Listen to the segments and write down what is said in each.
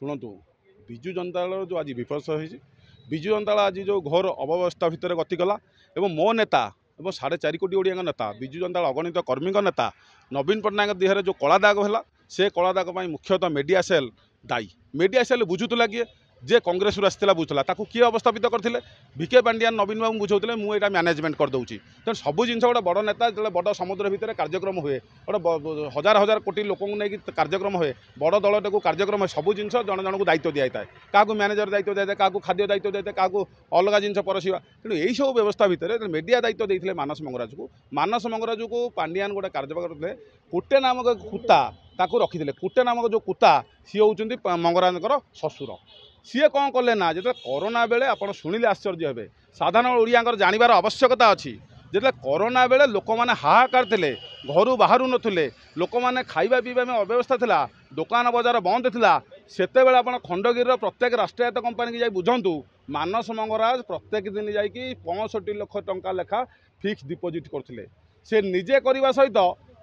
शुणु विजु जनता दल जो आज विफल होती विजु जनता दल आज जो घोर अव्यवस्था भितर गति कला एवं मो नेता और 4.5 कोटी ओडिया नेता विजु जनता दल अगणित कर्मी नेता नवीन पट्टनायक देहरे जो कला दाग है से कला दाग मुख्यतः मीडिया सेल दायी मीडिया सेल बुझुला किए जे कांग्रेस आसाला बुझुला किए अवस्थापित करते भिके पांडियान नवीन बाबू बुझाते मुझे मैनेजमेंट करदे तेणु सब जिन गोटे बड़ नेता जो बड़ समुद्र भितर कार्यक्रम हुए गोटे हजार हजार कोटी लोक नहीं कार्यक्रम हुए बड़ दल टाक कार्यक्रम हुए सब जिन जन जन को दायित्व दिया था क्या मैनेजर दायित्व दिया क्या खाद्य दायित्व दिया क्या अलग जिन परसिवा तेणु यही सब व्यवस्था भितर मीडिया दायित्व देते मानस मंगराज को पांडियान गोटे कार्यक्रम करते कुटे नामक कुत्ता ताकू रखिले कुटे नामक जो कुत्ता सी होती मंगराजर ससुर सी कौन कले ना जो कोरोना बेले आप शुणिले आश्चर्य हे साधारण ओडिया जानवर आवश्यकता अच्छी जो कोरोना बेले लोक मैंने हाहाकार थे घर बाहर नुले लोक मैंने खाଇବା पीवा में अव्यवस्था था दुकान बजार बंद था सेते बेले आप खंडगिरी प्रत्येक राष्ट्रीयत कंपानी की जाई बुझंतु मानस मंगराज प्रत्येक दिन जाकि 65 लाख टंका लेखा फिक्स डिपोजिट करते से निजे करने सहित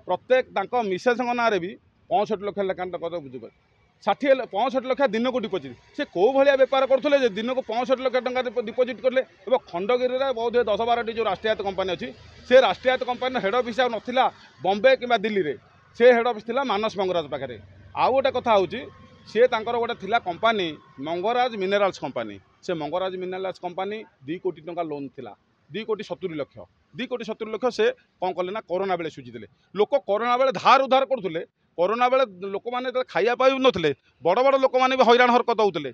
प्रत्येक मिसेस ना भी 65 लाख लेखा टका बुझे 65 लाख दिन को डिपोजिट से कौ भाया बेपार करते दिन को 65 लाख टंका डिपोजिट कले और खंडगिरी में बहुत 10-12 जो राष्ट्रीयत कंपानी अच्छी से राष्ट्रीयत कंपानी हेड ऑफिस ना बॉम्बे कि दिल्ली में से हेड ऑफिस था मानस मंगराज पाखे आउ गोटे कथा हूँ सी गोटे थिला कंपानी मंगराज मिनेराल्स कंपानी से मंगराज मिनेराल्स कंपानी 2 कोटी टंका लोन थिला 2 कोटी 70 लाख 2 कोटी 70 लाख से कौन कले ना कोरोना बेले सुझीदे लोक कोरोना बेले धार उधार करते कोरोना बेले लोक मैंने खाया पाई नथिले बड़ बड़ लोक मैंने भी हैरान हरकत होते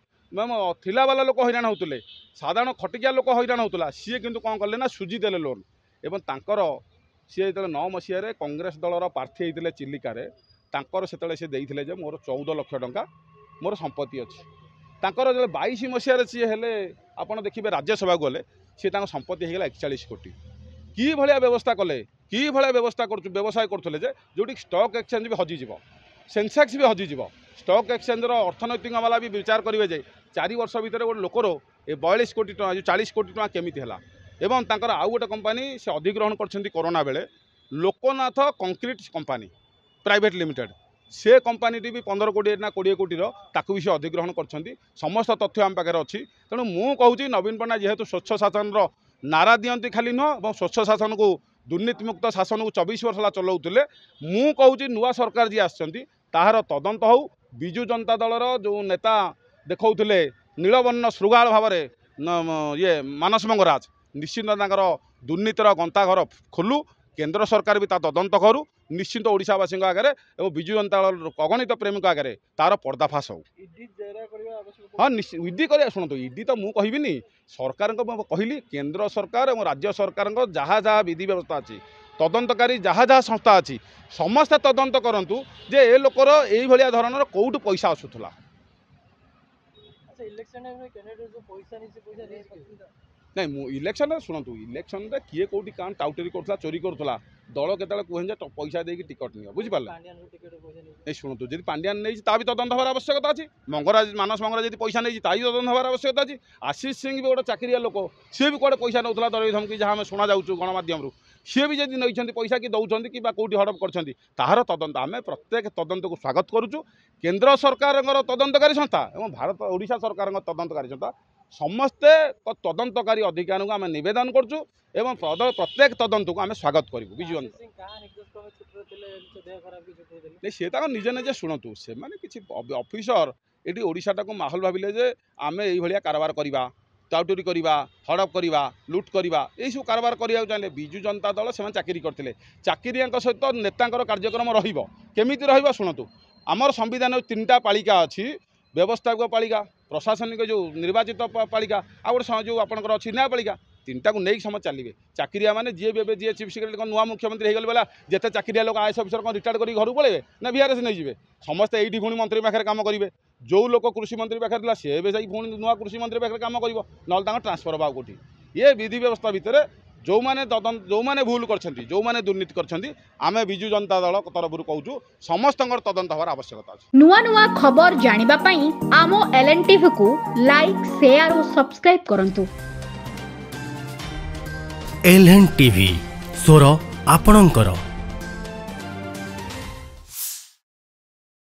थिला वाला लोक हैरान होते साधारण खटिकिया लोक हैरान होता सी किंतु कौन कले ना सुझीदे लोन एवं तांकर सी जो 9 मसीह कांग्रेस दलर प्रार्थी होते चिलिकार से सी देते मोर 14 लाख टंका मोर संपत्ति अच्छी तांकर जो 22 मसीह सी हेले आप देखिए राज्यसभा को गले सी संपत्ति होगा 41 कोटी कि भाया व्यवस्था कले कि भाया व्यवस्था व्यवसाय करते जो स्टॉक एक्सचेंज भी हजिज सेंसेक्स भी हजिज स्टॉक एक्सचेंज अर्थनैतिक वाला भी विचार करेंगे जे 4 वर्ष भितर गोटे लोकर 42 कोटी टका 40 कोटी टका केमिति हला एवं तांकर आउ गोटे कंपानी से अधिग्रहण करछन्ती कोरोना बेले Loknath concrete company private limited से कंपानी भी 15 कोटी ना 20 कोटी ताकू भी से अधिग्रहण करछन्ती समस्त तथ्य आम पाखे अच्छी तेणु मु कहूँ नवीन पट्टनायक जेहेतु स्वच्छ शासन नारा दियंती खाली नुह और स्वच्छ शासन को दुर्नीतिमुक्त शासन को 24 वर्ष चलाऊले मु कहूँ नुआ सरकार जी आसछन्ती ताहार तदंत हो विजु जनता दलर जो नेता देखौथिले नीलवर्ण श्रृगाल भाव ये मानस मंगराज निश्चिंत दुर्नीतिर गंताघर खोलू केंद्र सरकार भी तदंत करू निश्चिंत ओडिशावासी आगे और विजु जनता दल अगणित प्रेमी आगे तार पर्दाफाश हो हाँ ईडी कर शुणु ईडी तो मुझे कहबी सरकार कहली केंद्र सरकार और राज्य सरकार जहाँ जहाँ विधि व्यवस्था अच्छी तदंतकारी जहाँ जहाँ संस्था अच्छी समस्ते तदंत करूँ जे ए लोकर यही धरण कौटू पैसा आसूला नहीं इलेक्शन शुणु इलेक्शन किए कौटी कौन टाउटरी करूला चोरी करूला दल के कहजे पैसा देकी टिकट नहीं बुझिपारे नहीं शुणु जी पांड्यान नहीं भी तदंत हमार आवश्यकता अच्छी मंगराज मानस मंगराज जी पैसा नहीं तदंत हमार आवश्यकता अच्छी आशीष सिंह भी गोटे चाकरिया लोक सी भी कौटे पैसा नौला दर धमकी जहाँ आम शुणा जाऊँ गणमाध्यम सी भी जब नहीं पैसा कि दौरान कि कौटी हड़प कर तदंत आम प्रत्येक तदंत को स्वागत करुचु केंद्र सरकार तदंतकारी संस्था और भारत ओडिशा सरकार तदंतकारी संस्था समस्ते तदंतकारी अधिकारी को आम नवेदन करुँ एवं प्रत्येक तदंत को आम स्वागत करूँ विजु नहीं सी निजे निजे शुणु से किसी ऑफिसर ये ओडिशाटा को माहौल भाविले जे आम ये कारबार करवा टाउटरी करवा हड़प करवा लुट करवा यही सब कारबार करने चाहिए विजु जनता दल से चाकरी करते चाकरिया सहित नेता कार्यक्रम रमी शुणु आमर संविधान 3टा पालिका अच्छी व्यवस्थापक पालिका प्रशासनिक जो निर्वाचित पालिका आ गए जो आपंकर अच्छी न्यायपालिका 3टा को नहीं समझ चलिए चाकरिया मैंने जी भी जी चीफ सेक्रेटरी नुआ मुख्यमंत्री हो गले बेला जिते चाकरिया लोग आईएएस अफिसर कौन रिटायर्ड कर घर पड़े ना बीआरएस नहीं जी समस्ते ये पुणी मंत्री पाखे काम करेंगे जो लोग कृषि मंत्री पाखे सी पुणी नुआ कृषि मंत्री पाखे काम कर ना ट्रांसफर हाँ कौटी ये विधि व्यवस्था भितर जो मैंने भूल कर जो मैंने दुर्नीति कर आम विजु जनता दल तरफ कहूँ समस्त तदंत हमार आवश्यकता अच्छी नुआ नुआ खबर जानिबा पई आमो एलएनटीवी को लाइक शेयर और सब्सक्राइब करंतु। एलएनटीवी स्वर आपणंकर।